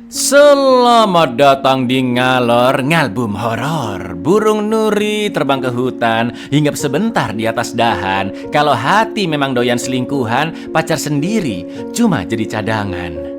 Selamat datang di Ngalor Ngalbum Horor. Burung nuri terbang ke hutan, hinggap sebentar di atas dahan. Kalau hati memang doyan selingkuhan, pacar sendiri cuma jadi cadangan.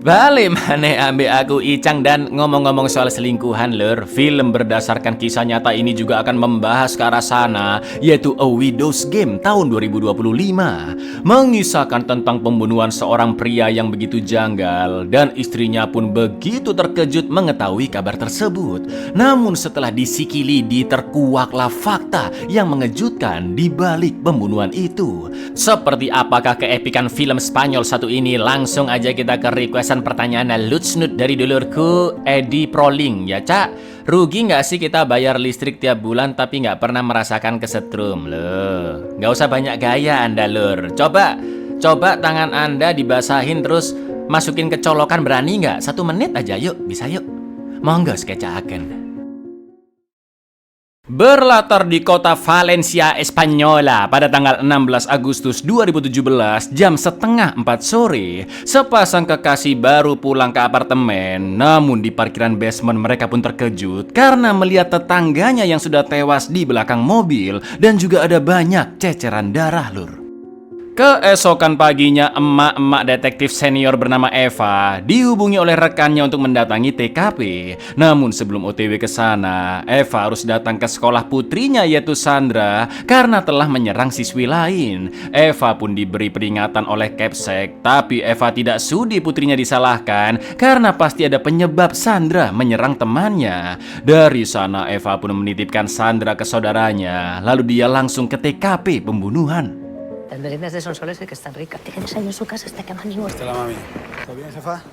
Balik mana ambil aku Icang. Dan ngomong-ngomong soal selingkuhan lur, film berdasarkan kisah nyata ini juga akan membahas ke arah sana, yaitu A Widow's Game tahun 2025. Mengisahkan tentang pembunuhan seorang pria yang begitu janggal, dan istrinya pun begitu terkejut mengetahui kabar tersebut. Namun setelah disikili terkuaklah fakta yang mengejutkan di balik pembunuhan itu. Seperti apakah keepikan film Spanyol satu ini? Langsung aja kita ke requestan pertanyaan lutsnut dari dulurku Edi Proling. Ya Cak, rugi nggak sih kita bayar listrik tiap bulan tapi nggak pernah merasakan kesetrum? Loh, nggak usah banyak gaya Anda lur. Coba tangan Anda dibasahin terus masukin ke colokan, berani nggak? 1 menit aja yuk, bisa yuk. Monggo sketsaken. Berlatar di kota Valencia, Espanyola pada tanggal 16 Agustus 2017 jam setengah 4 sore, sepasang kekasih baru pulang ke apartemen. Namun di parkiran basement mereka pun terkejut karena melihat tetangganya yang sudah tewas di belakang mobil dan juga ada banyak ceceran darah lur. Keesokan paginya, emak-emak detektif senior bernama Eva dihubungi oleh rekannya untuk mendatangi TKP. Namun sebelum OTW ke sana, Eva harus datang ke sekolah putrinya yaitu Sandra karena telah menyerang siswi lain. Eva pun diberi peringatan oleh Capsek, tapi Eva tidak sudi putrinya disalahkan karena pasti ada penyebab Sandra menyerang temannya. Dari sana Eva pun menitipkan Sandra ke saudaranya, lalu dia langsung ke TKP pembunuhan. Las meriendas de Sonsoles que están ricas. Tienes ahí en su casa hasta que manimos. Hasta la mami. ¿Todo bien, jefa?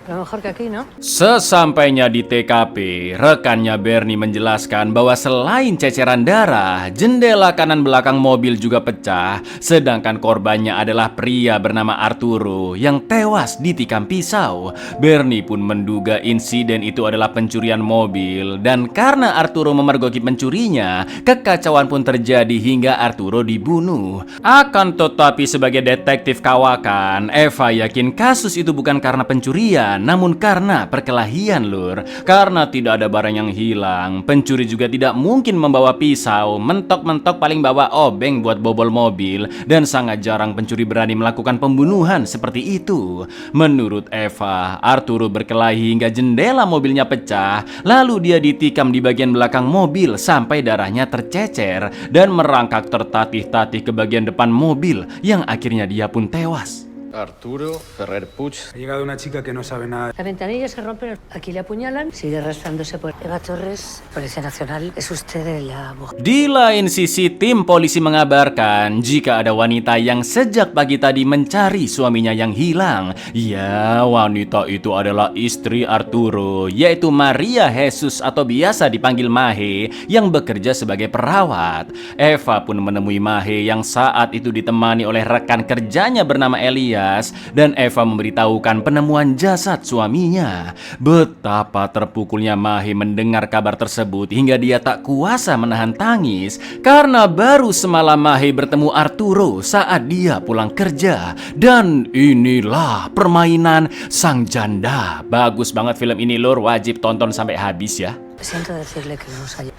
Lo mejor que aquí, ¿no? Sesampainya di TKP, rekannya Bernie menjelaskan bahwa selain ceceran darah, jendela kanan belakang mobil juga pecah, sedangkan korbannya adalah pria bernama Arturo yang tewas ditikam pisau. Bernie pun menduga insiden itu adalah pencurian mobil, dan karena Arturo memergoki pencurinya, kekacauan pun terjadi hingga Arturo dibunuh. Akan tetapi sebagai detektif kawakan, Eva yakin kasus itu bukan karena pencurian, namun karena perkelahian lur. Karena tidak ada barang yang hilang, pencuri juga tidak mungkin membawa pisau, mentok-mentok paling bawa obeng buat bobol mobil, dan sangat jarang pencuri berani melakukan pembunuhan seperti itu. Menurut Eva, Arturo berkelahi hingga jendela mobilnya pecah, lalu dia ditikam di bagian belakang mobil sampai darahnya tercecer dan merangkak tertatih-tatih ke bagian depan mobil yang akhirnya dia pun tewas. Arturo Ferrer Puig. Ha llegado una chica que no sabe nada. La ventanilla se rompe, aquí le apuñalan, sigue arrastrándose por Eva Torres, Policía Nacional. Es usted la mujer. Di lain sisi, tim polisi mengabarkan jika ada wanita yang sejak pagi tadi mencari suaminya yang hilang. Ya, wanita itu adalah istri Arturo, yaitu Maria Jesus atau biasa dipanggil Mahe, yang bekerja sebagai perawat. Eva pun menemui Mahe yang saat itu ditemani oleh rekan kerjanya bernama Elias, dan Eva memberitahukan penemuan jasad suaminya. Betapa terpukulnya Mahe mendengar kabar tersebut hingga dia tak kuasa menahan tangis karena baru semalam Mahe bertemu Arturo saat dia pulang kerja. Dan inilah permainan sang janda. Bagus banget film ini lur, wajib tonton sampai habis ya. Siento decirle que no nos haya...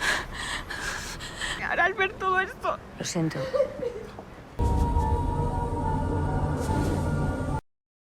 Ahora al ver todo esto. Lo siento.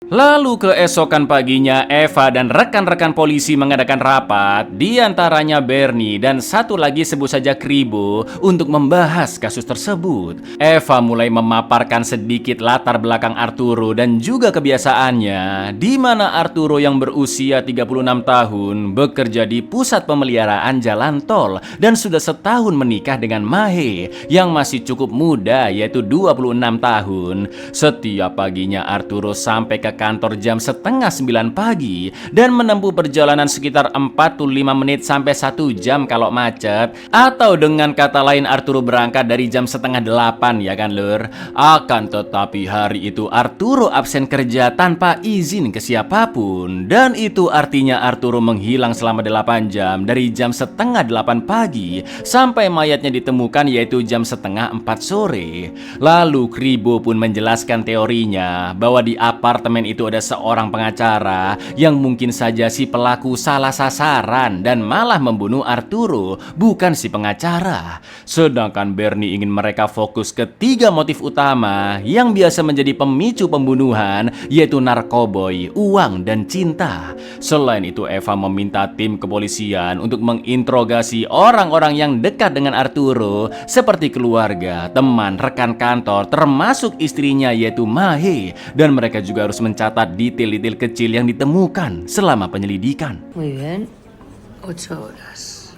Lalu keesokan paginya, Eva dan rekan-rekan polisi mengadakan rapat, di antaranya Bernie dan satu lagi sebut saja Kribo, untuk membahas kasus tersebut. Eva mulai memaparkan sedikit latar belakang Arturo dan juga kebiasaannya, di mana Arturo yang berusia 36 tahun bekerja di pusat pemeliharaan jalan tol dan sudah setahun menikah dengan Mahe yang masih cukup muda yaitu 26 tahun. Setiap paginya Arturo sampai ke kantor jam setengah 9 pagi dan menempuh perjalanan sekitar 45 menit sampai 1 jam kalau macet. Atau dengan kata lain Arturo berangkat dari jam setengah 8 ya kan lur. Akan tetapi hari itu Arturo absen kerja tanpa izin ke siapapun, dan itu artinya Arturo menghilang selama 8 jam dari jam setengah 8 pagi sampai mayatnya ditemukan yaitu jam setengah 4 sore. Lalu Kribo pun menjelaskan teorinya bahwa di apartemen itu ada seorang pengacara yang mungkin saja si pelaku salah sasaran dan malah membunuh Arturo, bukan si pengacara. Sedangkan Bernie ingin mereka fokus ke 3 motif utama yang biasa menjadi pemicu pembunuhan, yaitu narkoboy, uang, dan cinta. Selain itu, Eva meminta tim kepolisian untuk menginterogasi orang-orang yang dekat dengan Arturo, seperti keluarga, teman, rekan kantor, termasuk istrinya yaitu Mahe. Dan mereka juga harus mencatat detail-detail kecil yang ditemukan selama penyelidikan. Muy bien. 8 horas.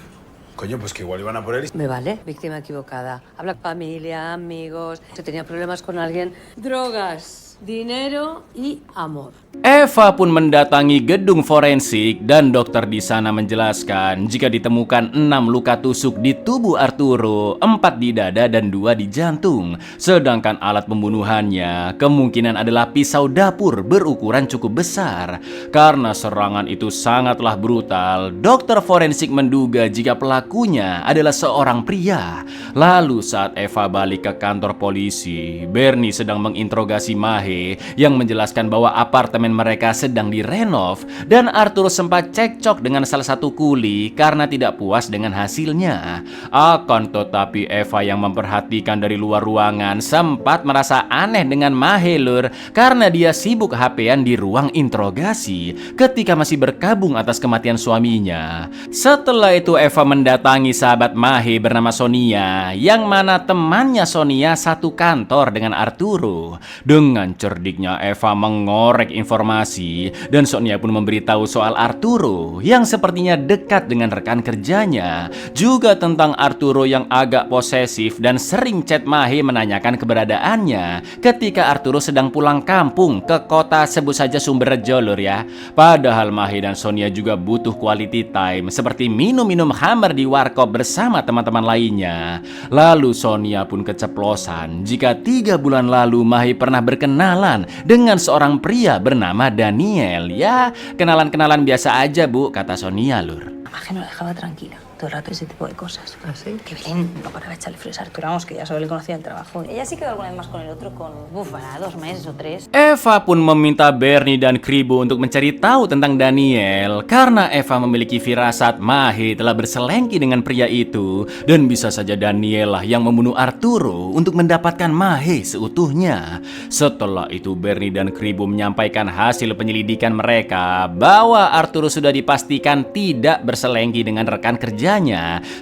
Coño, pues que igual iban a por él. Me vale, víctima equivocada. Habla con familia, amigos, si tenía problemas con alguien. Drogas, dinero y amor. Eva pun mendatangi gedung forensik dan dokter di sana menjelaskan jika ditemukan 6 luka tusuk di tubuh Arturo, 4 di dada dan 2 di jantung. Sedangkan alat pembunuhannya kemungkinan adalah pisau dapur berukuran cukup besar. Karena serangan itu sangatlah brutal, dokter forensik menduga jika pelakunya adalah seorang pria. Lalu saat Eva balik ke kantor polisi, Bernie sedang menginterogasi Mahe yang menjelaskan bahwa apartemen mereka sedang direnov dan Arturo sempat cekcok dengan salah satu kuli karena tidak puas dengan hasilnya. Akan tetapi Eva yang memperhatikan dari luar ruangan sempat merasa aneh dengan Mahe lur, karena dia sibuk HP-an di ruang interogasi ketika masih berkabung atas kematian suaminya. Setelah itu Eva mendatangi sahabat Mahe bernama Sonia, yang mana temannya Sonia satu kantor dengan Arturo. Dengan cerdiknya Eva mengorek informasi dan Sonia pun memberitahu soal Arturo yang sepertinya dekat dengan rekan kerjanya, juga tentang Arturo yang agak posesif dan sering chat Mahe menanyakan keberadaannya ketika Arturo sedang pulang kampung ke kota sebut saja Sumberjo lur ya. Padahal Mahe dan Sonia juga butuh quality time seperti minum-minum hammer di warkop bersama teman-teman lainnya. Lalu Sonia pun keceplosan jika 3 bulan lalu Mahe pernah berkenalan dengan seorang pria bernama Daniel. Ya, kenalan-kenalan biasa aja bu, kata Sonia lur. Además que no la dejaba tranquila todo el rato ese tipo de cosas. ¿Ah, sí? Que Belén no paraba de echarle flores a Arturo, vamos, que ya solo le conocía el trabajo. Ella sí quedó alguna vez más con el otro para 2 meses o 3. Eva pun meminta Bernie dan Kribo untuk mencari tahu tentang Daniel karena Eva memiliki firasat Mahe telah berselengki dengan pria itu dan bisa saja Daniel lah yang membunuh Arturo untuk mendapatkan Mahe seutuhnya. Setelah itu Bernie dan Kribo menyampaikan hasil penyelidikan mereka bahwa Arturo sudah dipastikan tidak berselengki dengan rekan kerjanya.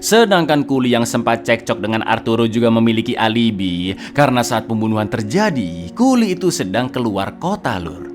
Sedangkan kuli yang sempat cekcok dengan Arturo juga memiliki alibi karena saat pembunuhan terjadi, kuli itu sedang keluar kota lur.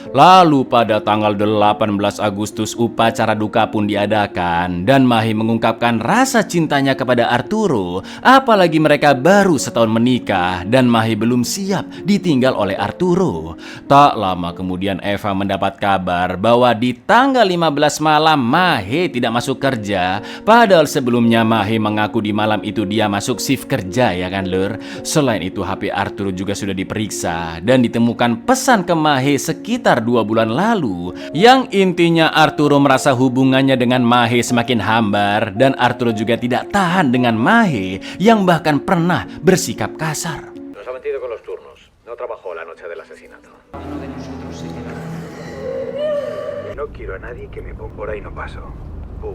Lalu pada tanggal 18 Agustus upacara duka pun diadakan dan Mahe mengungkapkan rasa cintanya kepada Arturo, apalagi mereka baru setahun menikah dan Mahe belum siap ditinggal oleh Arturo. Tak lama kemudian Eva mendapat kabar bahwa di tanggal 15 malam Mahe tidak masuk kerja, padahal sebelumnya Mahe mengaku di malam itu dia masuk shift kerja ya kan lur. Selain itu HP Arturo juga sudah diperiksa dan ditemukan pesan ke Mahe sekitar 2 bulan lalu yang intinya Arturo merasa hubungannya dengan Mahe semakin hambar dan Arturo juga tidak tahan dengan Mahe yang bahkan pernah bersikap kasar. Nos ha mentido con los turnos. No trabajó la noche del asesinato. No quiero a nadie que me ponga por ahí no paso. Pum.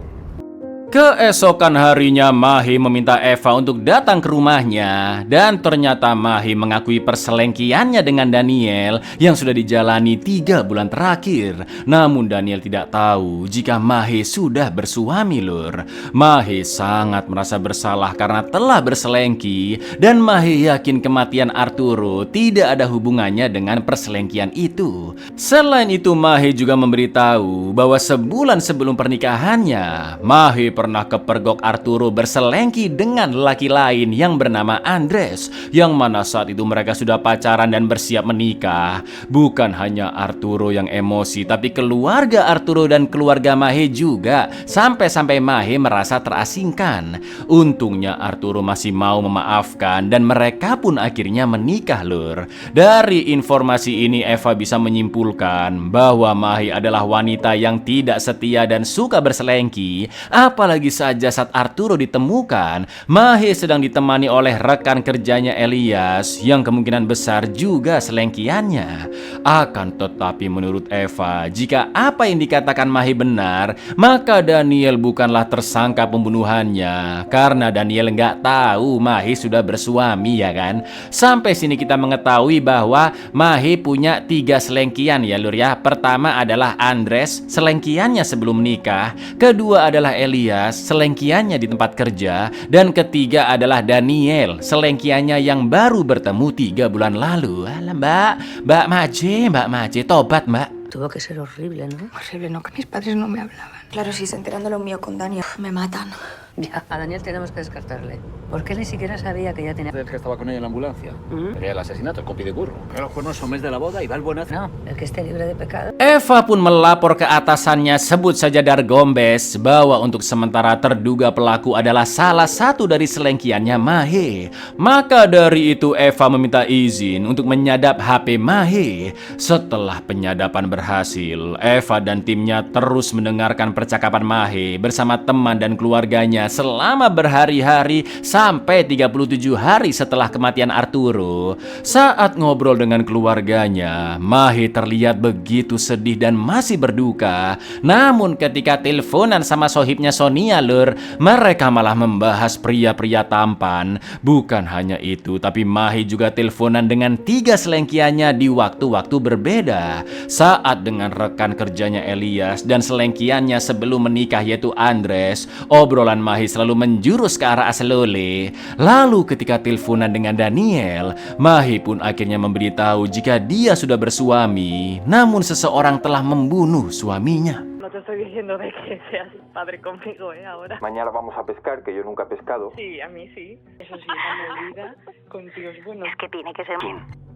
Keesokan harinya Mahe meminta Eva untuk datang ke rumahnya dan ternyata Mahe mengakui perselengkiannya dengan Daniel yang sudah dijalani 3 bulan terakhir. Namun Daniel tidak tahu jika Mahe sudah bersuami lur. Mahe sangat merasa bersalah karena telah berselengki dan Mahe yakin kematian Arturo tidak ada hubungannya dengan perselengkian itu. Selain itu Mahe juga memberitahu bahwa sebulan sebelum pernikahannya Mahe pernah kepergok Arturo berselengki dengan lelaki lain yang bernama Andres, yang mana saat itu mereka sudah pacaran dan bersiap menikah. Bukan hanya Arturo yang emosi, tapi keluarga Arturo dan keluarga Mahe juga, sampai-sampai Mahe merasa terasingkan. Untungnya Arturo masih mau memaafkan dan mereka pun akhirnya menikah lur. Dari informasi ini Eva bisa menyimpulkan bahwa Mahe adalah wanita yang tidak setia dan suka berselengki, apalagi apalagi saja saat Arturo ditemukan, Mahe sedang ditemani oleh rekan kerjanya Elias yang kemungkinan besar juga selengkiannya. Akan tetapi menurut Eva, jika apa yang dikatakan Mahe benar, maka Daniel bukanlah tersangka pembunuhannya. Karena Daniel nggak tahu Mahe sudah bersuami, ya kan? Sampai sini kita mengetahui bahwa Mahe punya 3 selengkian ya Lur ya. Pertama adalah Andres, selengkiannya sebelum menikah. Kedua adalah Elias, selengkiannya di tempat kerja. Dan ketiga adalah Daniel, selengkiannya yang baru bertemu 3 bulan lalu. Alah Mbak Maje, tobat Mbak. Tuvo que ser horrible, ¿no? Horrible, no, que mis padres no me hablaban. Claro, si se enteran de lo mío con Dani, me matan. Ya, a Daniel tenemos que descartarle. Porque él ni siquiera sabía que ya tenía... El que estaba con ella en la ambulancia. Era el asesinato, el copy de curro. Que los cuernos son mes de la boda y va el buenazo. No, el que esté libre de pecado. Eva pun melapor ke atasannya, sebut saja Dargombes, bahwa untuk sementara terduga pelaku adalah salah satu dari selengkiannya Mahe. Maka dari itu Eva meminta izin untuk menyadap HP Mahe. Setelah penyadapan berhasil, Eva dan timnya terus mendengarkan percakapan Mahe bersama teman dan keluarganya selama berhari-hari sampai 37 hari setelah kematian Arturo. Saat ngobrol dengan keluarganya, Mahe terlihat begitu sedih dan masih berduka. Namun ketika teleponan sama sohibnya Sonia Lur, mereka malah membahas pria-pria tampan. Bukan hanya itu, tapi Mahe juga teleponan dengan 3 selengkiannya di waktu-waktu berbeda. Saat dengan rekan kerjanya Elias dan selengkiannya sebelum menikah yaitu Andres, obrolan Mahe selalu menjurus ke arah Aslole. Lalu ketika teleponan dengan Daniel, Mahe pun akhirnya memberitahu jika dia sudah bersuami, namun seseorang telah membunuh suaminya. No te estoy diciendo de que seas padre conmigo, ahora. Mañana vamos a pescar, que yo nunca he pescado. Sí, a mí sí. Eso sí, una movida con tíos buenos. Es que tiene que ser...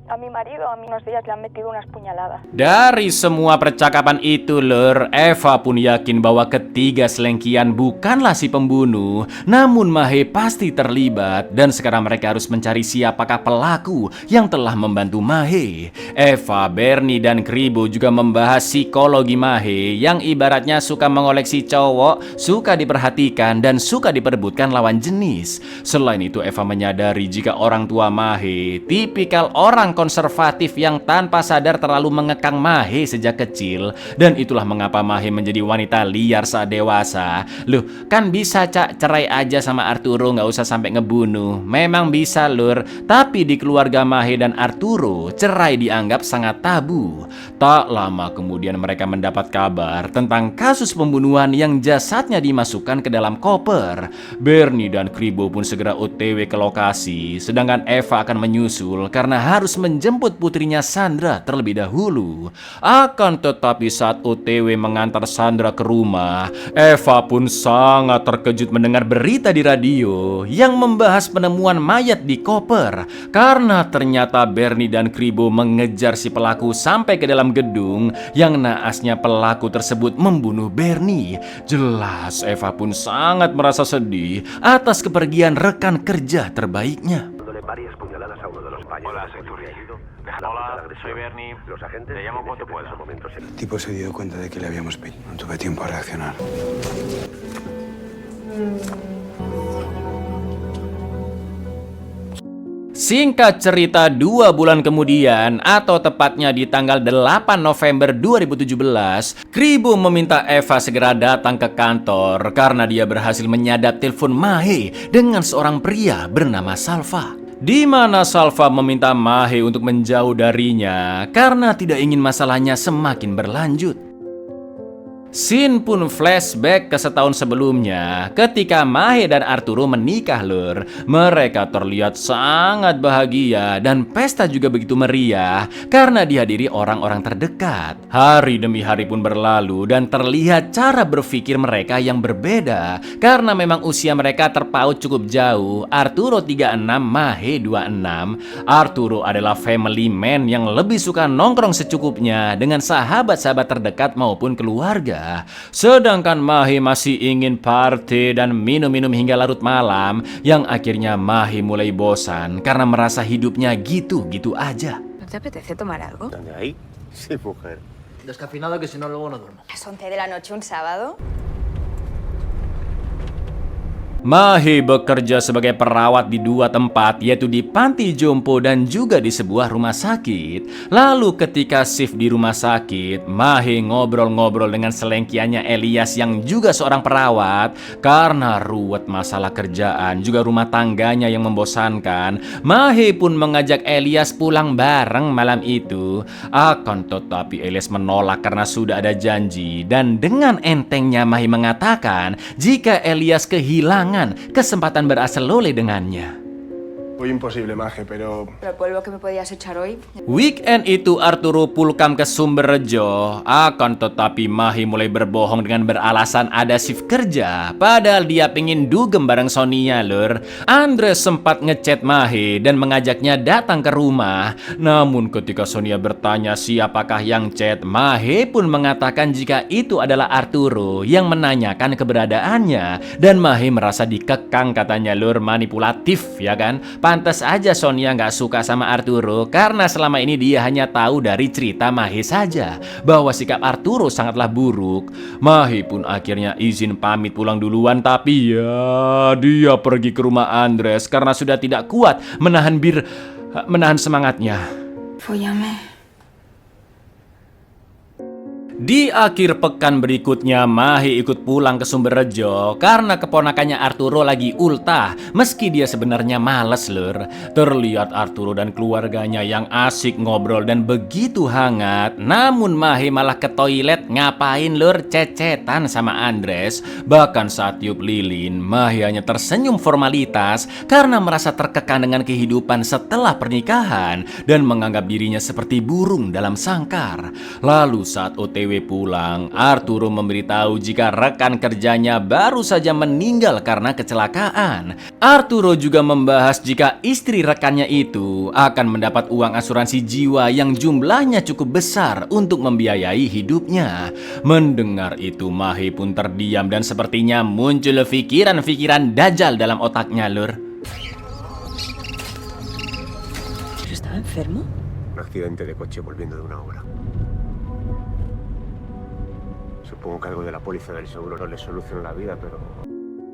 A mi marido, a mí unos días le han metido unas puñaladas. Dari semua percakapan itu Lur, Eva pun yakin bahwa ketiga selengkian bukanlah si pembunuh. Namun Mahe pasti terlibat dan sekarang mereka harus mencari siapakah pelaku yang telah membantu Mahe. Eva, Bernie, dan Kribo juga membahas psikologi Mahe yang ibaratnya suka mengoleksi cowok, suka diperhatikan, dan suka diperebutkan lawan jenis. Selain itu Eva menyadari jika orang tua Mahe tipikal orang konservatif yang tanpa sadar terlalu mengekang Mahe sejak kecil. Dan itulah mengapa Mahe menjadi wanita liar saat dewasa. Loh, kan bisa cerai aja sama Arturo, nggak usah sampai ngebunuh. Memang bisa Lur, tapi di keluarga Mahe dan Arturo, cerai dianggap sangat tabu. Tak lama kemudian mereka mendapat kabar tentang kasus pembunuhan yang jasadnya dimasukkan ke dalam koper. Bernie dan Kribo pun segera OTW ke lokasi, sedangkan Eva akan menyusul karena harus menjemput putrinya Sandra terlebih dahulu. Akan tetapi saat OTW mengantar Sandra ke rumah, Eva pun sangat terkejut mendengar berita di radio yang membahas penemuan mayat di koper. Karena ternyata Bernie dan Kribo mengejar si pelaku sampai ke dalam gedung yang naasnya pelaku tersebut membunuh Bernie. Jelas Eva pun sangat merasa sedih atas kepergian rekan kerja terbaiknya. Varias puñaladas a uno de los payos. Hola, soy Turri. Hola, soy Bernie. Los agentes Te llamo cuando pueda. El tipo se dio cuenta de que le habíamos pillado. No tuve tiempo a reaccionar. Singkat cerita, 2 bulan kemudian, atau tepatnya di tanggal 8 November 2017, Kribo meminta Eva segera datang ke kantor karena dia berhasil menyadap telepon Mahe dengan seorang pria bernama Salva. Di mana Salva meminta Mahe untuk menjauh darinya karena tidak ingin masalahnya semakin berlanjut. Scene pun flashback ke setahun sebelumnya ketika Mahe dan Arturo menikah Lur. Mereka terlihat sangat bahagia dan pesta juga begitu meriah karena dihadiri orang-orang terdekat. Hari demi hari pun berlalu dan terlihat cara berpikir mereka yang berbeda karena memang usia mereka terpaut cukup jauh. Arturo 36, Mahe 26. Arturo adalah family man yang lebih suka nongkrong secukupnya dengan sahabat-sahabat terdekat maupun keluarga. Sedangkan Mahe masih ingin party dan minum-minum hingga larut malam, yang akhirnya Mahe mulai bosan karena merasa hidupnya gitu-gitu aja. ¿No te apetece tomar algo? ¿De ahí? Sí, mujer. Descafeinado que si no luego no duermo. Las 11 de la noche un sábado. Mahé bekerja sebagai perawat di 2 tempat, yaitu di panti jompo dan juga di sebuah rumah sakit. Lalu ketika shift di rumah sakit, Mahé ngobrol-ngobrol dengan selengkiannya Elias yang juga seorang perawat. Karena ruwet masalah kerjaan, juga rumah tangganya yang membosankan, Mahé pun mengajak Elias pulang bareng malam itu. Akan tetapi Elias menolak karena sudah ada janji. Dan dengan entengnya Mahé mengatakan jika Elias kehilangan kesempatan berasal lole dengannya. Muy imposible, Maje, pero... Pero el polvo que me podías echar hoy... Weekend itu Arturo pulkam ke Sumberjo. Akan tetapi Mahé mulai berbohong dengan beralasan ada shift kerja. Padahal dia pengen dugem bareng Sonia lur. Andres sempat ngechat Mahé dan mengajaknya datang ke rumah. Namun ketika Sonia bertanya siapakah yang chat, Mahé pun mengatakan jika itu adalah Arturo yang menanyakan keberadaannya. Dan Mahé merasa dikekang katanya lur, manipulatif ya kan. Pantes aja Sonia nggak suka sama Arturo karena selama ini dia hanya tahu dari cerita Mahé saja bahwa sikap Arturo sangatlah buruk. Mahé pun akhirnya izin pamit pulang duluan, tapi ya dia pergi ke rumah Andres karena sudah tidak kuat menahan semangatnya. Fóllame. Di akhir pekan berikutnya, Mahé ikut pulang ke Sumberjo karena keponakannya Arturo lagi ultah. Meski dia sebenarnya males lur. Terlihat Arturo dan keluarganya yang asik ngobrol dan begitu hangat. Namun Mahé malah ke toilet ngapain lur, cecetan sama Andres. Bahkan saat tiup lilin, Mahé hanya tersenyum formalitas karena merasa terkekang dengan kehidupan setelah pernikahan dan menganggap dirinya seperti burung dalam sangkar. Lalu saat OTW pulang, Arturo memberitahu jika rekan kerjanya baru saja meninggal karena kecelakaan. Arturo juga membahas jika istri rekannya itu akan mendapat uang asuransi jiwa yang jumlahnya cukup besar untuk membiayai hidupnya. Mendengar itu, Mahé pun terdiam dan sepertinya muncul pikiran-pikiran dajal dalam otaknya lur. ¿Estaba enfermo? Un accidente de coche volviendo de una obra. Supongo que algo de la póliza del seguro no le soluciona la vida, pero...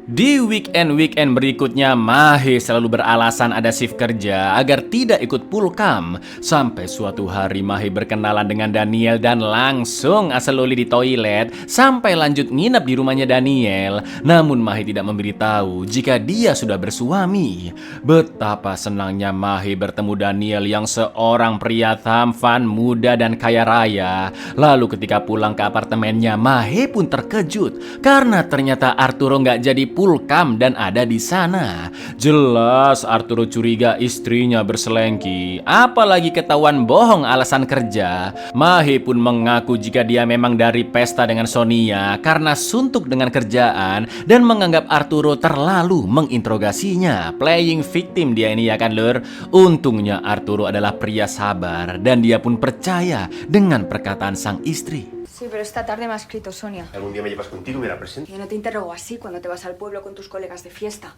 Di weekend berikutnya, Mahé selalu beralasan ada shift kerja agar tidak ikut pulkam. Sampai suatu hari Mahé berkenalan dengan Daniel dan langsung asal loli di toilet sampai lanjut nginep di rumahnya Daniel. Namun Mahé tidak memberitahu jika dia sudah bersuami. Betapa senangnya Mahé bertemu Daniel yang seorang pria tampan, muda dan kaya raya. Lalu ketika pulang ke apartemennya, Mahé pun terkejut karena ternyata Arturo nggak jadi pulkam dan ada di sana. Jelas Arturo curiga istrinya berselengki, apalagi ketahuan bohong alasan kerja. Mahé pun mengaku jika dia memang dari pesta dengan Sonia karena suntuk dengan kerjaan dan menganggap Arturo terlalu menginterogasinya. Playing victim dia ini ya kan lur. Untungnya Arturo adalah pria sabar dan dia pun percaya dengan perkataan sang istri. Sí, pero esta tarde me ha escrito Sonia. ¿Algún día me llevas contigo y me la presentas? Yo no te interrogo así cuando te vas al pueblo con tus colegas de fiesta.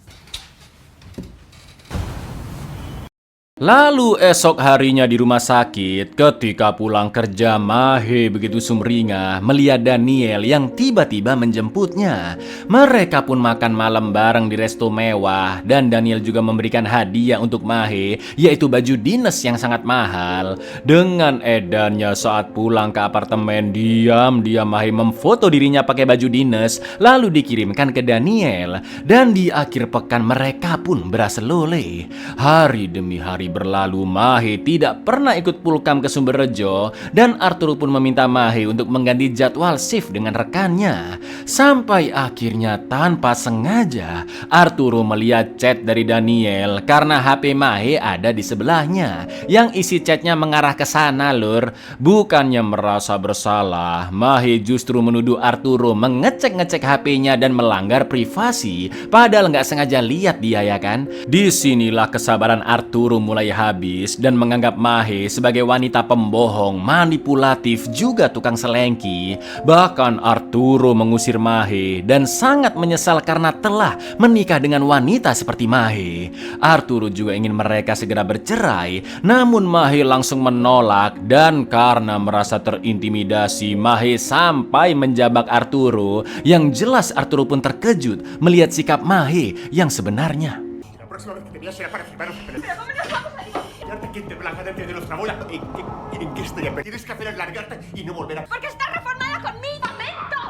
Lalu esok harinya di rumah sakit, ketika pulang kerja, Mahé begitu sumringah melihat Daniel yang tiba-tiba menjemputnya. Mereka pun makan malam bareng di resto mewah dan Daniel juga memberikan hadiah untuk Mahé, yaitu baju dinas yang sangat mahal. Dengan edannya saat pulang ke apartemen, diam-diam Mahé memfoto dirinya pakai baju dinas lalu dikirimkan ke Daniel. Dan di akhir pekan mereka pun berasa lole. Hari demi hari berlalu, Mahé tidak pernah ikut pulkam ke Sumberjo dan Arturo pun meminta Mahé untuk mengganti jadwal shift dengan rekannya. Sampai akhirnya tanpa sengaja Arturo melihat chat dari Daniel karena HP Mahé ada di sebelahnya yang isi chatnya mengarah ke sana lur. Bukannya merasa bersalah, Mahé justru menuduh Arturo mengecek-ngecek HP-nya dan melanggar privasi padahal nggak sengaja lihat dia ya kan. Disinilah kesabaran Arturo mulai mulai habis dan menganggap Mahe sebagai wanita pembohong, manipulatif, juga tukang selengki. Bahkan Arturo mengusir Mahe dan sangat menyesal karena telah menikah dengan wanita seperti Mahe. Arturo juga ingin mereka segera bercerai, namun Mahe langsung menolak dan karena merasa terintimidasi, Mahe sampai menjabak Arturo. Yang jelas Arturo pun terkejut melihat sikap Mahe yang sebenarnya. La próxima vez que te veas será para firmar los papeles. ¿Pero cómo nos vamos a ir? Quedarte aquí en Blanca de nuestra bola. ¿En qué estoy? Tienes que hacer es largarte y no volver a... Porque está reformada con mi momento.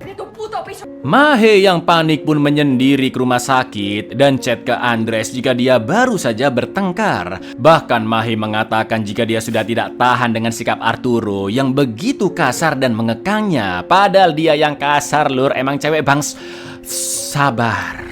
De tu puto piso. Mahe yang panik pun menyendiri ke rumah sakit dan chat ke Andres jika dia baru saja bertengkar. Bahkan Mahe mengatakan jika dia sudah tidak tahan dengan sikap Arturo yang begitu kasar dan mengekangnya. Padahal dia yang kasar, lur, emang cewek bangs. Sabar.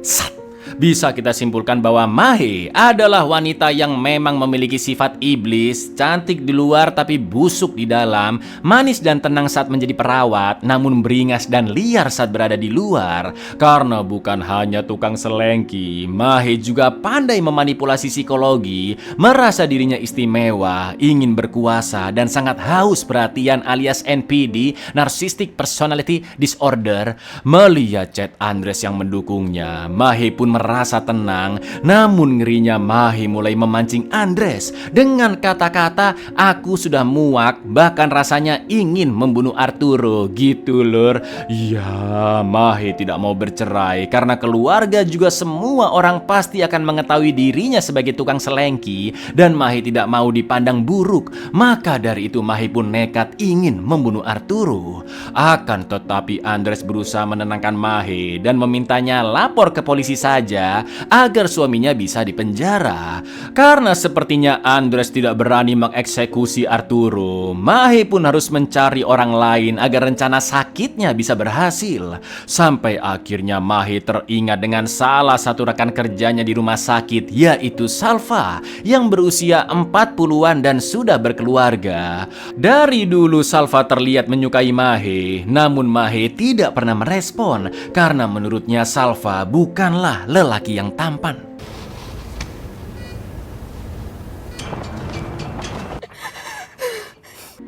Sat. Bisa kita simpulkan bahwa Mahe adalah wanita yang memang memiliki sifat iblis, cantik di luar tapi busuk di dalam, manis dan tenang saat menjadi perawat, namun beringas dan liar saat berada di luar. Karena bukan hanya tukang selengki, Mahe juga pandai memanipulasi psikologi, merasa dirinya istimewa, ingin berkuasa, dan sangat haus perhatian alias NPD, Narcissistic Personality Disorder. Melihat chat Andres yang mendukungnya, Mahe pun merasa tenang, namun ngerinya Mahe mulai memancing Andres dengan kata-kata aku sudah muak, bahkan rasanya ingin membunuh Arturo gitu lur. Ya, Mahe tidak mau bercerai karena keluarga juga semua orang pasti akan mengetahui dirinya sebagai tukang selengki dan Mahe tidak mau dipandang buruk. Maka dari itu Mahe pun nekat ingin membunuh Arturo. Akan tetapi Andres berusaha menenangkan Mahe dan memintanya lapor ke polisi saja agar suaminya bisa dipenjara. Karena sepertinya Andres tidak berani mengeksekusi Arturo, Mahe pun harus mencari orang lain agar rencana sakitnya bisa berhasil. Sampai akhirnya Mahe teringat dengan salah satu rekan kerjanya di rumah sakit, yaitu Salva yang berusia 40-an dan sudah berkeluarga. Dari dulu Salva terlihat menyukai Mahe, namun Mahe tidak pernah merespon karena menurutnya Salva bukanlah lelaki yang tampan.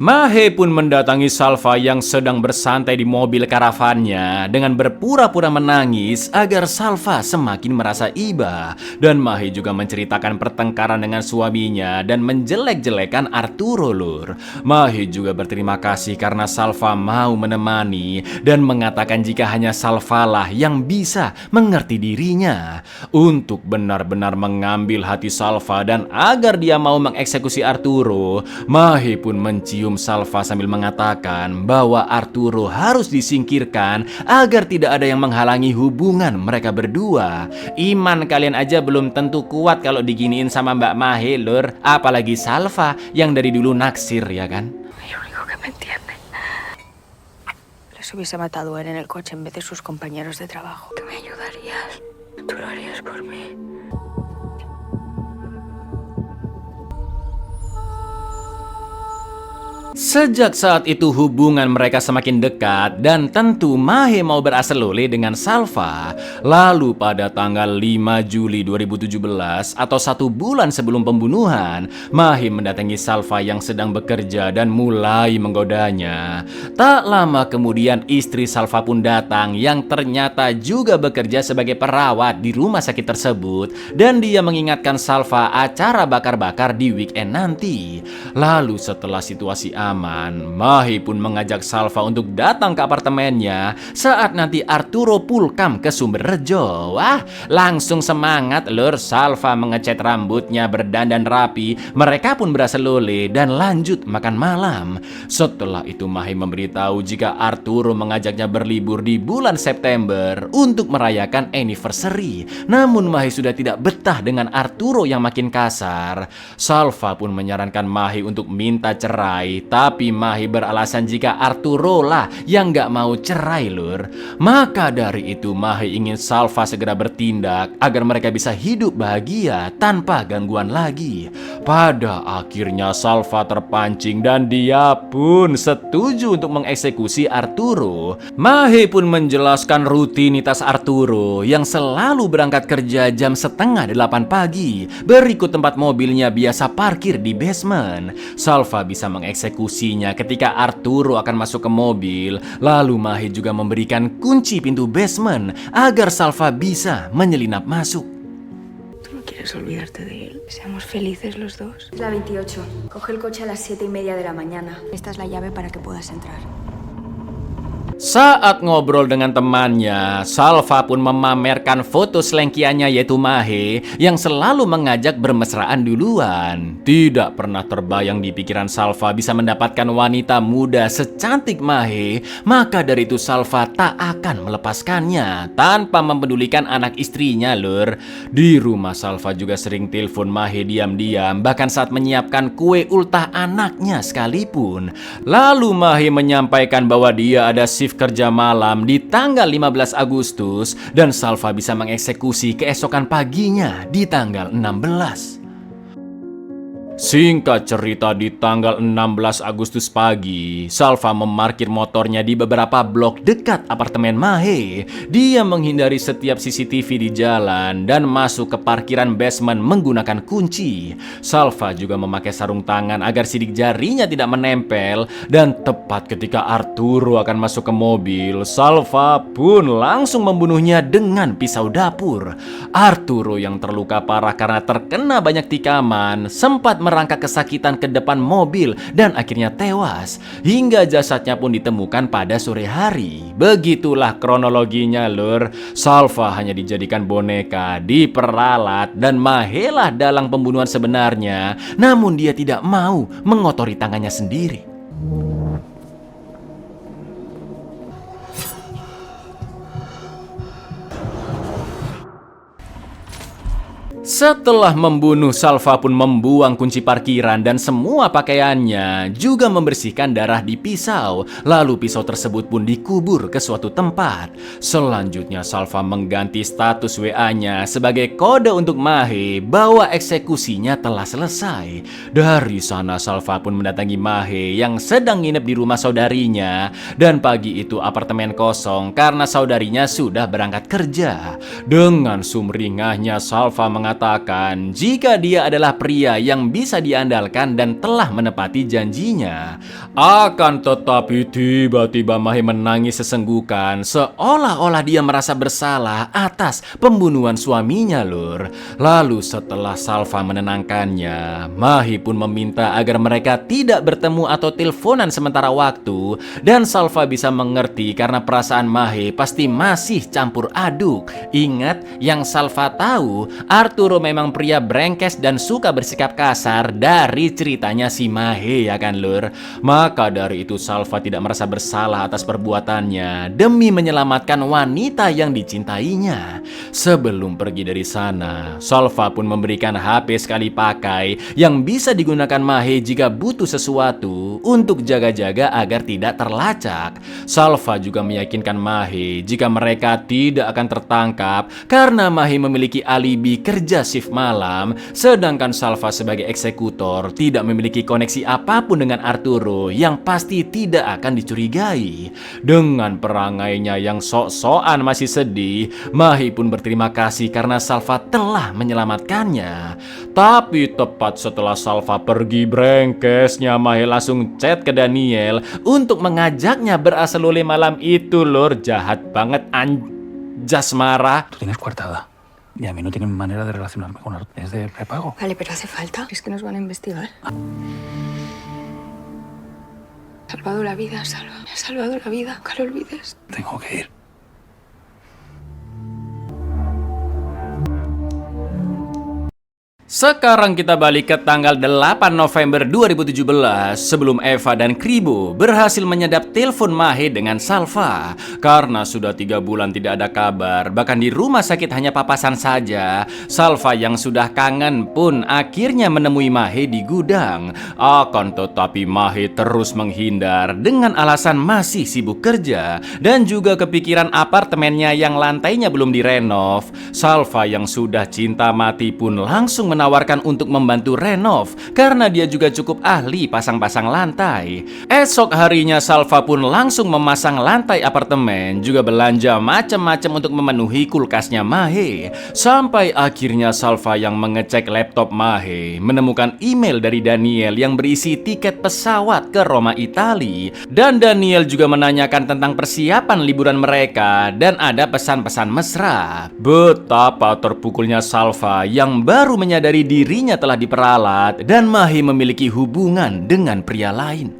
Mahe pun mendatangi Salva yang sedang bersantai di mobil karavannya dengan berpura-pura menangis agar Salva semakin merasa iba. Dan Mahe juga menceritakan pertengkaran dengan suaminya dan menjelek-jelekan Arturo lur. Mahe juga berterima kasih karena Salva mau menemani dan mengatakan jika hanya Salva lah yang bisa mengerti dirinya. Untuk benar-benar mengambil hati Salva dan agar dia mau mengeksekusi Arturo, Mahe pun mencium Salva sambil mengatakan bahwa Arturo harus disingkirkan agar tidak ada yang menghalangi hubungan mereka berdua. Iman kalian aja belum tentu kuat kalau diginiin sama Mbak Mahe lur, apalagi Salva yang dari dulu naksir ya kan. El único que me entiende. Les hubiese matado él en el coche en vez de sus compañeros de trabajo. ¿Qué me ayudarías? Tú lo harías por mí. Sejak saat itu hubungan mereka semakin dekat dan tentu Mahe mau berasal-lole dengan Salva. Lalu pada tanggal 5 Juli 2017 atau 1 bulan sebelum pembunuhan, Mahe mendatangi Salva yang sedang bekerja dan mulai menggodanya. Tak lama kemudian istri Salva pun datang yang ternyata juga bekerja sebagai perawat di rumah sakit tersebut dan dia mengingatkan Salva acara bakar-bakar di weekend nanti. Lalu setelah situasi aman, Mahe pun mengajak Salva untuk datang ke apartemennya saat nanti Arturo pulkam ke Sumberrejo. Wah, langsung semangat lur. Salva mengecat rambutnya, berdandan rapi. Mereka pun berasal-lole dan lanjut makan malam. Setelah itu Mahe memberitahu jika Arturo mengajaknya berlibur di bulan September untuk merayakan anniversary. Namun Mahe sudah tidak betah dengan Arturo yang makin kasar. Salva pun menyarankan Mahe untuk minta cerai, tapi Mahe beralasan jika Arturo lah yang gak mau cerai lur. Maka dari itu Mahe ingin Salva segera bertindak agar mereka bisa hidup bahagia tanpa gangguan lagi. Pada akhirnya Salva terpancing dan dia pun setuju untuk mengeksekusi Arturo. Mahe pun menjelaskan rutinitas Arturo yang selalu berangkat kerja jam 7:30 pagi, berikut tempat mobilnya biasa parkir di basement. Salva bisa mengeksekusinya ketika Arturo akan masuk ke mobil, lalu Mahe juga memberikan kunci pintu basement agar Salva bisa menyelinap masuk. ¿Tú no quieres olvidarte de él? Seamos felices los dos. Es la 28. Coge el coche a las 7:30 de la mañana. Esta es la llave para que puedas entrar. Saat ngobrol dengan temannya, Salva pun memamerkan foto selengkiannya yaitu Mahe yang selalu mengajak bermesraan duluan. Tidak pernah terbayang di pikiran Salva bisa mendapatkan wanita muda secantik Mahe, maka dari itu Salva tak akan melepaskannya tanpa mempedulikan anak istrinya lur. Di rumah Salva juga sering telepon Mahe diam-diam, bahkan saat menyiapkan kue ultah anaknya sekalipun. Lalu Mahe menyampaikan bahwa dia ada shift kerja malam di tanggal 15 Agustus dan Salva bisa mengeksekusi keesokan paginya di tanggal 16. Singkat cerita, di tanggal 16 Agustus pagi, Salva memarkir motornya di beberapa blok dekat apartemen Mahe. Dia menghindari setiap CCTV di jalan dan masuk ke parkiran basement menggunakan kunci. Salva juga memakai sarung tangan agar sidik jarinya tidak menempel, dan tepat ketika Arturo akan masuk ke mobil, Salva pun langsung membunuhnya dengan pisau dapur. Arturo yang terluka parah karena terkena banyak tikaman sempat merangkak kesakitan ke depan mobil dan akhirnya tewas, hingga jasadnya pun ditemukan pada sore hari. Begitulah kronologinya lur. Salva hanya dijadikan boneka, diperalat, dan Mahelah dalang pembunuhan sebenarnya, namun dia tidak mau mengotori tangannya sendiri. Setelah membunuh, Salva pun membuang kunci parkiran dan semua pakaiannya, juga membersihkan darah di pisau. Lalu pisau tersebut pun dikubur ke suatu tempat. Selanjutnya Salva mengganti status WA-nya sebagai kode untuk Mahe bahwa eksekusinya telah selesai. Dari sana Salva pun mendatangi Mahe yang sedang nginep di rumah saudarinya, dan pagi itu apartemen kosong karena saudarinya sudah berangkat kerja. Dengan sumringahnya Salva mengatakan jika dia adalah pria yang bisa diandalkan dan telah menepati janjinya. Akan tetapi tiba-tiba Mahe menangis sesenggukan, seolah-olah dia merasa bersalah atas pembunuhan suaminya lur. Lalu setelah Salva menenangkannya, Mahe pun meminta agar mereka tidak bertemu atau teleponan sementara waktu, dan Salva bisa mengerti karena perasaan Mahe pasti masih campur aduk. Ingat, yang Salva tahu, Arturo memang pria brengkes dan suka bersikap kasar dari ceritanya si Mahe ya kan lur. Maka dari itu Salva tidak merasa bersalah atas perbuatannya demi menyelamatkan wanita yang dicintainya. Sebelum pergi dari sana, Salva pun memberikan HP sekali pakai yang bisa digunakan Mahe jika butuh sesuatu untuk jaga-jaga agar tidak terlacak. Salva juga meyakinkan Mahe jika mereka tidak akan tertangkap karena Mahe memiliki alibi kerja shift malam, sedangkan Salva sebagai eksekutor tidak memiliki koneksi apapun dengan Arturo yang pasti tidak akan dicurigai. Dengan perangainya yang sok-sokan masih sedih, Mahe pun berterima kasih karena Salva telah menyelamatkannya. Tapi tepat setelah Salva pergi brengkesnya, Mahe langsung chat ke Daniel untuk mengajaknya berasalule malam itu lur. Jahat banget anjas marah. Tú tienes coartada. Y a mí no tienen manera de relacionarme con Art. Es de prepago. Vale, pero hace falta. Es que nos van a investigar. Salvado la vida, Salva. Me ha salvado la vida. Nunca lo olvides. Tengo que ir. Sekarang kita balik ke tanggal 8 November 2017 sebelum Eva dan Kribo berhasil menyadap telepon Mahe dengan Salva. Karena sudah 3 bulan tidak ada kabar, bahkan di rumah sakit hanya papasan saja, Salva yang sudah kangen pun akhirnya menemui Mahe di gudang. Akan tetapi Mahe terus menghindar dengan alasan masih sibuk kerja dan juga kepikiran apartemennya yang lantainya belum direnov. Salva yang sudah cinta mati pun langsung menawarkan menawarkan untuk membantu renov karena dia juga cukup ahli pasang-pasang lantai. Esok harinya Salva pun langsung memasang lantai apartemen, juga belanja macam-macam untuk memenuhi kulkasnya Mahe. Sampai akhirnya Salva yang mengecek laptop Mahe menemukan email dari Daniel yang berisi tiket pesawat ke Roma, Italia. Dan Daniel juga menanyakan tentang persiapan liburan mereka dan ada pesan-pesan mesra. Betapa terpukulnya Salva yang baru menyadari dirinya telah diperalat dan Mahe memiliki hubungan dengan pria lain.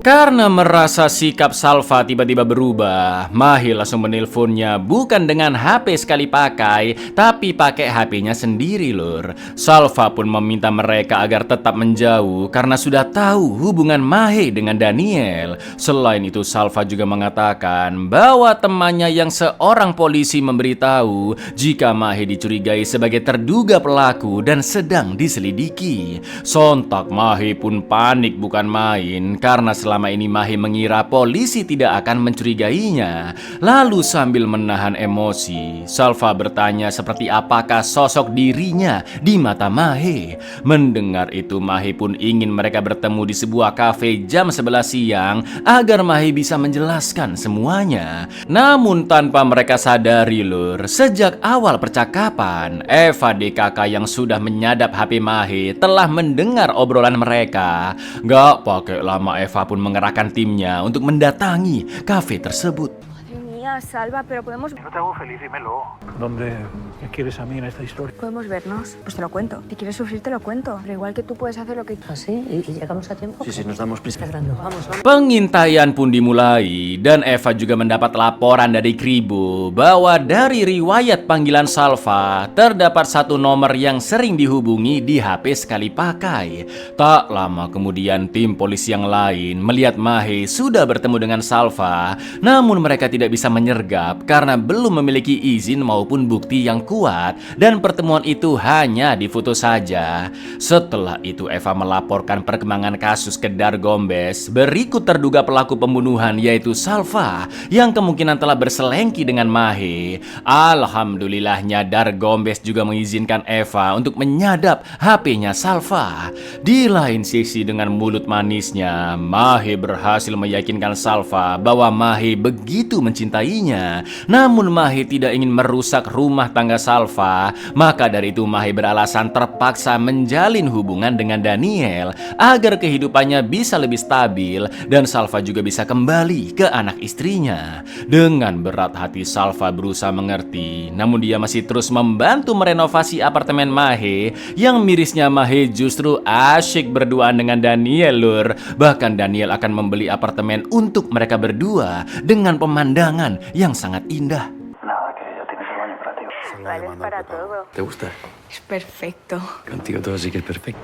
Karena merasa sikap Salva tiba-tiba berubah, Mahe langsung menelponnya bukan dengan HP sekali pakai, tapi pakai HP-nya sendiri lur. Salva pun meminta mereka agar tetap menjauh karena sudah tahu hubungan Mahe dengan Daniel. Selain itu Salva juga mengatakan bahwa temannya yang seorang polisi memberitahu jika Mahe dicurigai sebagai terduga pelaku dan sedang diselidiki. Sontak Mahe pun panik bukan main karena selama ini Mahe mengira polisi tidak akan mencurigainya. Lalu sambil menahan emosi, Salva bertanya seperti apakah sosok dirinya di mata Mahe. Mendengar itu Mahe pun ingin mereka bertemu di sebuah kafe jam 11 siang agar Mahe bisa menjelaskan semuanya. Namun tanpa mereka sadari lur, sejak awal percakapan, Eva DKK yang sudah menyadap HP Mahe telah mendengar obrolan mereka. Gak pakai lama Eva pun mengerahkan timnya untuk mendatangi kafe tersebut. Madre mía, Salva, pero podemos... No te hago feliz, dímelo. ¿Dónde me quieres a mí en esta historia? Podemos vernos. Pues te lo cuento. Si quieres sufrir, te lo cuento. Pero igual que tú puedes hacer lo que... ¿Ah, sí? ¿Y llegamos a tiempo? Sí, nos damos prisa. Fernando, vamos. Pengintaian pun dimulai dan Eva juga mendapat laporan dari Kribo bahwa dari riwayat panggilan Salva terdapat satu nomor yang sering dihubungi di HP sekali pakai. Tak lama kemudian tim polisi yang lain melihat Mahe sudah bertemu dengan Salva, namun mereka tidak bisa menyergap karena belum memiliki izin maupun bukti yang kuat dan pertemuan itu hanya difoto saja. Setelah itu Eva melaporkan perkembangan kasus ke Dar Gombes. Berikut terduga pelaku pembunuhan yaitu Salva yang kemungkinan telah berselengki dengan Mahe. Alhamdulillahnya Dar Gombes juga mengizinkan Eva untuk menyadap HP-nya Salva. Di lain sisi dengan mulut manisnya, Mahe berhasil meyakinkan Salva bahwa Mahe begitu mencintainya. Namun Mahe tidak ingin merusak rumah tangga Salva. Maka dari itu Mahe beralasan terpaksa menjalin hubungan dengan Daniel agar kehidupannya bisa lebih stabil dan Salva juga bisa kembali ke anak istrinya. Dengan berat hati Salva berusaha mengerti, namun dia masih terus membantu merenovasi apartemen Mahe. Yang mirisnya Mahe justru asyik berduaan dengan Daniel lur. Bahkan Daniel akan membeli apartemen untuk mereka berdua dengan pemandangan yang sangat indah. Nada, que ya tienes el baño para ti. Vale, es para todo. ¿Te gusta? Es perfecto. Contigo todo sí que es perfecto.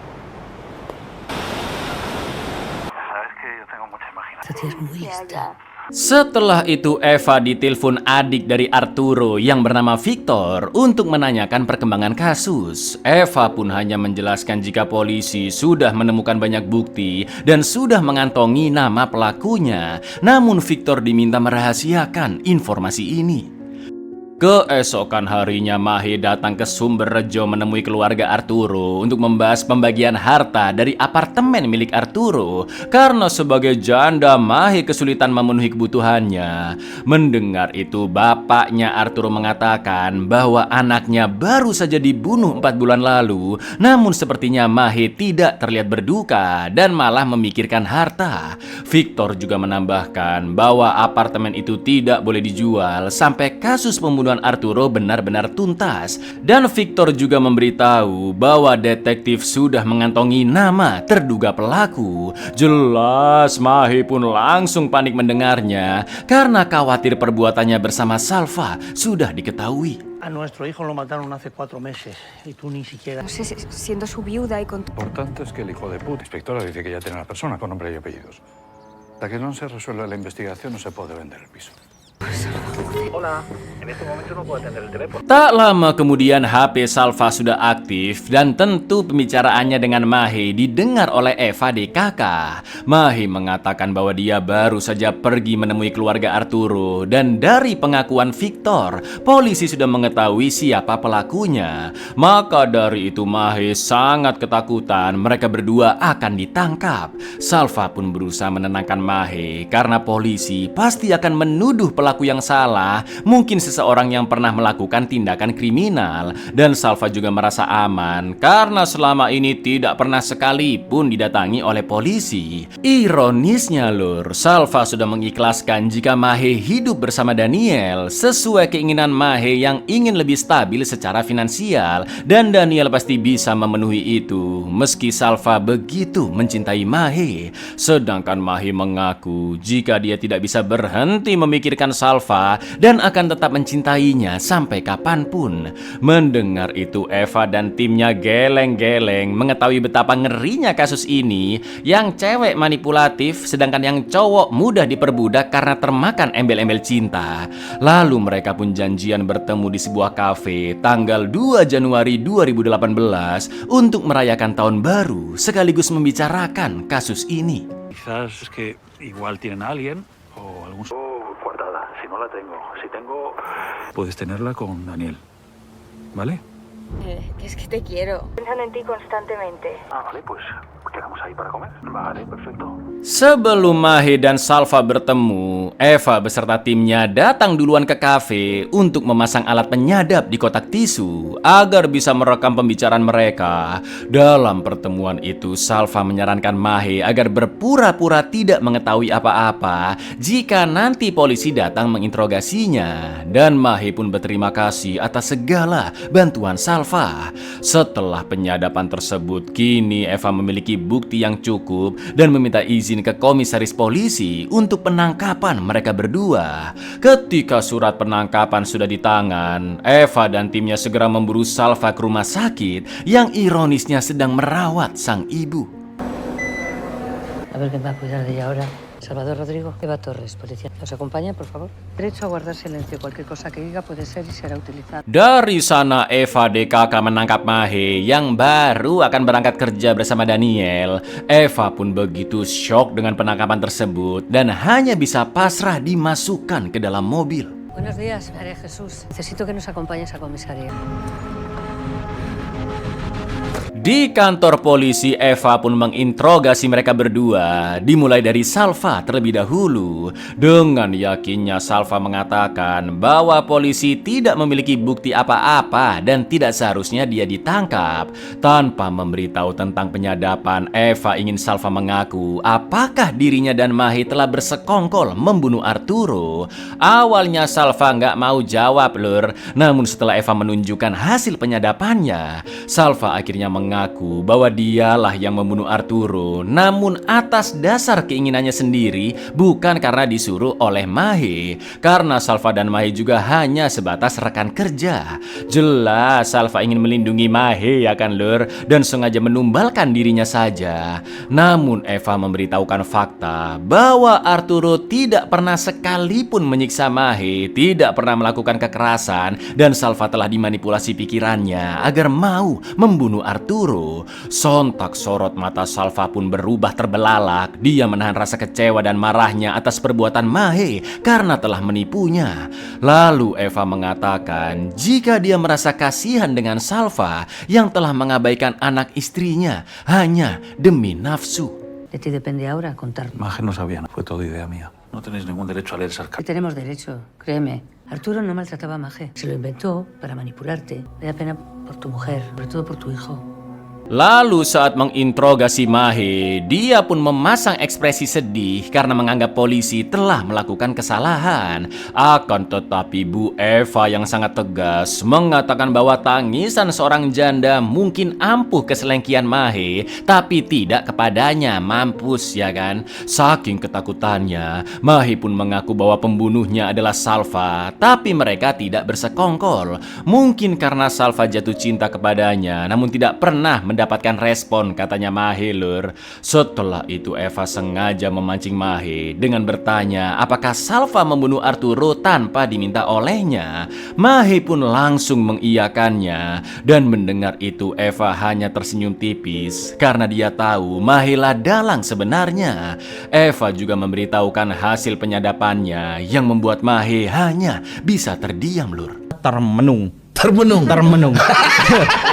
Sabes que yo tengo mucha imaginación. Esta tía es muy lista. Setelah itu Eva ditelepon adik dari Arturo yang bernama Victor untuk menanyakan perkembangan kasus. Eva pun hanya menjelaskan jika polisi sudah menemukan banyak bukti dan sudah mengantongi nama pelakunya. Namun Victor diminta merahasiakan informasi ini. Keesokan harinya Mahe datang ke Sumberrejo menemui keluarga Arturo untuk membahas pembagian harta dari apartemen milik Arturo. Karena sebagai janda Mahe kesulitan memenuhi kebutuhannya. Mendengar itu bapaknya Arturo mengatakan bahwa anaknya baru saja dibunuh 4 bulan lalu. Namun sepertinya Mahe tidak terlihat berduka dan malah memikirkan harta. Victor juga menambahkan bahwa apartemen itu tidak boleh dijual sampai kasus pembunuhan Arturo benar-benar tuntas. Dan Victor juga memberitahu bahwa detektif sudah mengantongi nama terduga pelaku. Jelas Mahe pun langsung panik mendengarnya karena khawatir perbuatannya bersama Salva sudah diketahui. A nuestro hijo lo mataron hace 4 meses y tú ni siquiera... No sé, siendo su viuda y con... Lo importante es que el hijo de puta inspectora dice que ya tiene una persona con nombre y apellidos. Hasta que no se resuelva la investigación no se puede vender el piso. Hola, en este momento no puedo atender el teléfono. Tak lama kemudian HP Salva sudah aktif dan tentu pembicaraannya dengan Mahe didengar oleh Eva di kakak. Mahe mengatakan bahwa dia baru saja pergi menemui keluarga Arturo dan dari pengakuan Victor, polisi sudah mengetahui siapa pelakunya. Maka dari itu Mahe sangat ketakutan mereka berdua akan ditangkap. Salva pun berusaha menenangkan Mahe karena polisi pasti akan menuduh pelaku yang salah, mungkin seseorang yang pernah melakukan tindakan kriminal. Dan Salva juga merasa aman karena selama ini tidak pernah sekalipun didatangi oleh polisi. Ironisnya lur, Salva sudah mengikhlaskan jika Mahe hidup bersama Daniel sesuai keinginan Mahe yang ingin lebih stabil secara finansial, dan Daniel pasti bisa memenuhi itu meski Salva begitu mencintai Mahe. Sedangkan Mahe mengaku jika dia tidak bisa berhenti memikirkan Salva dan akan tetap mencintainya sampai kapanpun. Mendengar itu Eva dan timnya geleng-geleng mengetahui betapa ngerinya kasus ini, yang cewek manipulatif sedangkan yang cowok mudah diperbudak karena termakan embel-embel cinta. Lalu mereka pun janjian bertemu di sebuah kafe tanggal 2 Januari 2018 untuk merayakan tahun baru sekaligus membicarakan kasus ini. Quizás es que igual tienen a alguien o algún... Coartada, si no la tengo. Si tengo... Puedes tenerla con Daniel, ¿vale? Es que te quiero. Pensando en ti constantemente. Ah, vale, pues quedamos ahí para comer. Vale, perfecto. Sebelum Mahe dan Salva bertemu, Eva beserta timnya datang duluan ke kafe untuk memasang alat penyadap di kotak tisu agar bisa merekam pembicaraan mereka. Dalam pertemuan itu, Salva menyarankan Mahe agar berpura-pura tidak mengetahui apa-apa jika nanti polisi datang menginterogasinya. Dan Mahe pun berterima kasih atas segala bantuan Salva. Setelah penyadapan tersebut, kini Eva memiliki bukti yang cukup dan meminta izin ke komisaris polisi untuk penangkapan mereka berdua. Ketika surat penangkapan sudah di tangan, Eva dan timnya segera memburu Salva ke rumah sakit yang ironisnya sedang merawat sang ibu. A ver quién va a cuidar de ella ahora. Salvador Rodrigo, Eva Torres, policía. ¿Nos acompaña, por favor? Derecho a guardar silencio. Cualquier cosa que diga puede ser y será utilizada. Dari sana Eva DKK menangkap Mahe yang baru akan berangkat kerja bersama Daniel. Eva pun begitu syok dengan penangkapan tersebut dan hanya bisa pasrah dimasukkan ke dalam mobil. Buenos días, María Jesús. Necesito que nos acompañes a comisaría. Di kantor polisi, Eva pun menginterogasi mereka berdua, dimulai dari Salva terlebih dahulu. Dengan yakinnya Salva mengatakan bahwa polisi tidak memiliki bukti apa-apa dan tidak seharusnya dia ditangkap. Tanpa memberitahu tentang penyadapan, Eva ingin Salva mengaku apakah dirinya dan Mahe telah bersekongkol membunuh Arturo. Awalnya Salva nggak mau jawab lur, namun setelah Eva menunjukkan hasil penyadapannya, Salva akhirnya mengaku bahwa dialah yang membunuh Arturo, namun atas dasar keinginannya sendiri, bukan karena disuruh oleh Mahe. Karena Salva dan Mahe juga hanya sebatas rekan kerja. Jelas Salva ingin melindungi Mahe ya kan lur, dan sengaja menumbalkan dirinya saja. Namun Eva memberitahukan fakta bahwa Arturo tidak pernah sekalipun menyiksa Mahe, tidak pernah melakukan kekerasan, dan Salva telah dimanipulasi pikirannya agar mau membunuh Arturo. Sontak sorot mata Salva pun berubah terbelalak. Dia menahan rasa kecewa dan marahnya atas perbuatan Mahe karena telah menipunya. Lalu Eva mengatakan jika dia merasa kasihan dengan Salva yang telah mengabaikan anak istrinya hanya demi nafsu. De ti depende ahora contarnos. Maje no sabía, fue todo idea mía. No tenéis ningún derecho a leer esas Que cartas. tenemos derecho, créeme. Arturo no maltrataba a Maje. Se lo inventó para manipularte. Me da pena por tu mujer, sobre todo por tu hijo. Lalu saat menginterogasi Mahe, dia pun memasang ekspresi sedih karena menganggap polisi telah melakukan kesalahan. Akan tetapi Bu Eva yang sangat tegas mengatakan bahwa tangisan seorang janda mungkin ampuh keselengkian Mahe, tapi tidak kepadanya. Mampus ya kan? Saking ketakutannya, Mahe pun mengaku bahwa pembunuhnya adalah Salva, tapi mereka tidak bersekongkol. Mungkin karena Salva jatuh cinta kepadanya, namun tidak pernah mendapatkan mendapatkan respon, katanya Mahe, Lur. Setelah itu Eva sengaja memancing Mahe dengan bertanya apakah Salva membunuh Arturo tanpa diminta olehnya. Mahe pun langsung mengiyakannya, dan mendengar itu Eva hanya tersenyum tipis karena dia tahu Mahe lah dalang sebenarnya. Eva juga memberitahukan hasil penyadapannya yang membuat Mahe hanya bisa terdiam, Lur. Termenung.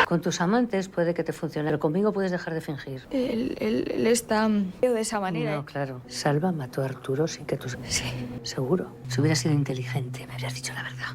Con tus amantes puede que te funcione, pero conmigo puedes dejar de fingir. Él está de esa manera. No, claro. Salva mató a Arturo sin que tú... Sí, seguro. Si hubiera sido inteligente, me habrías dicho la verdad.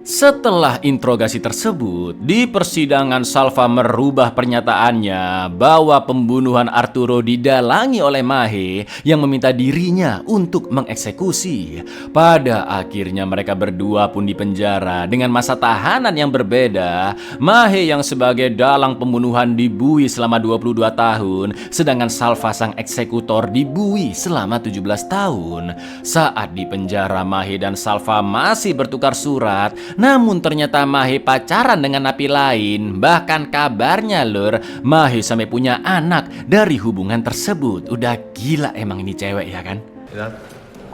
Setelah interogasi tersebut, di persidangan Salva merubah pernyataannya bahwa pembunuhan Arturo didalangi oleh Mahe yang meminta dirinya untuk mengeksekusi. Pada akhirnya mereka berdua pun dipenjara dengan masa tahanan yang berbeda. Mahe yang sebagai dalang pembunuhan dibui selama 22 tahun, sedangkan Salva sang eksekutor dibui selama 17 tahun. Saat di penjara, Mahe dan Salva masih bertukar surat. Namun ternyata Mahe pacaran dengan napi lain. Bahkan kabarnya, Lur, Mahe sampai punya anak dari hubungan tersebut. Udah gila emang ini cewek, ya kan? Edad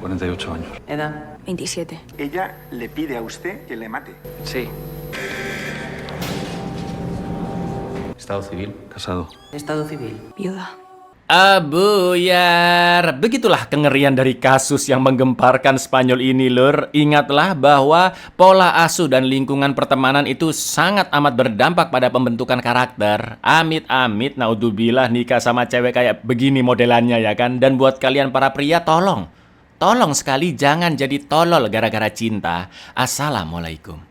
48 años. Edad 27. Ella le pide a usted que le mate. Sí. Estado civil. Casado. Estado civil. Viuda. Abuyar. Begitulah kengerian dari kasus yang menggemparkan Spanyol ini, Lur. Ingatlah bahwa pola asuh dan lingkungan pertemanan itu sangat amat berdampak pada pembentukan karakter. Amit-amit, naudzubillah, nikah sama cewek kayak begini modelannya, ya kan? Dan buat kalian para pria, tolong sekali jangan jadi tolol gara-gara cinta. Assalamualaikum.